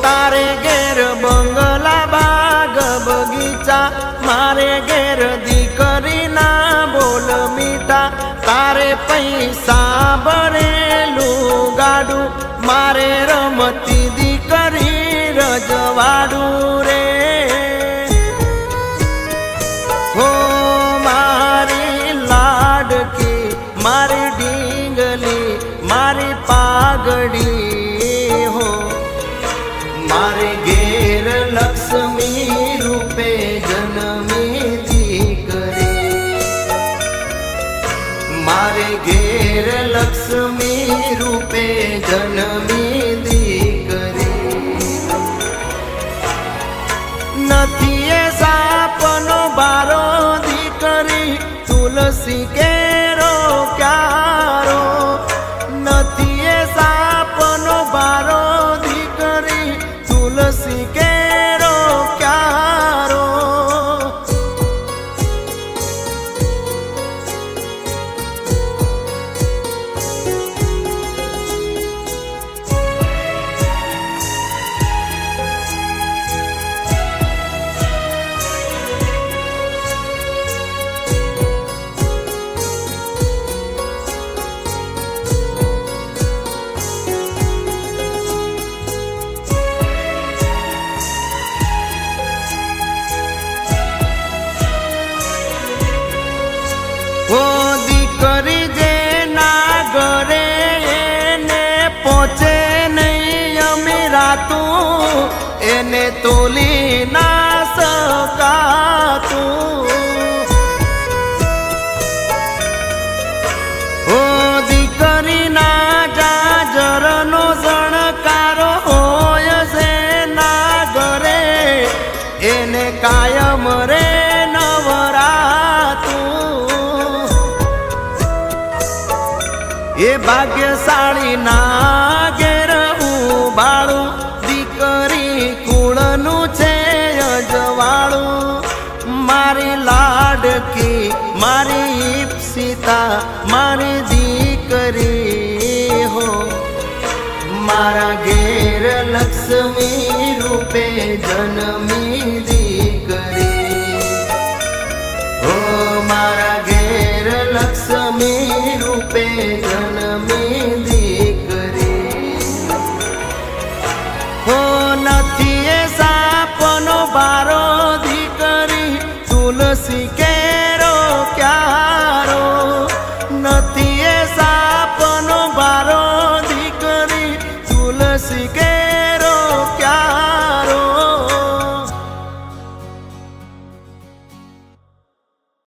તારે ઘેર બંગલા બાગ બગીચા, મારે ઘેર દીકરીના બોલ મીઠા, તારે પૈસા ભરેલું ગાડું, મારે રમતી દીકરી રજવાડું રે. હો મારી લાડકી, મારી ડીંગલી, મારી પાઘડી હો, મારે ઘેર લક્ષ્મી રૂપે જન્મી દીકરી, મારે ઘેર લક્ષ્મી રૂપે જન્મી દીકરી. નથી એ સાપનો બારો દીકરી, તુલસી કેરો ક્યારો, નથી એ સાપનો બારો દીકરી, તુલસી કેરો ક્યારો. ઓ દીકરી જેના ઘરે એને પહોંચે નહીં અમીરાતું, એને તોલી ના શકાતું. ઓ દીકરીના જાજરનો શણકારો હોય છે ના ઘરે, એને કાયમ રે એ ભાગ્યશાળી ના ઘેર ઉબાળું, દીકરી કુળનું છે અજવાળું. મારી લાડકી, મારી ઈપ્સિતા, મારી દીકરી હો, મારા ઘેર લક્ષ્મી રૂપે જન્મી દીકરી હો, મારા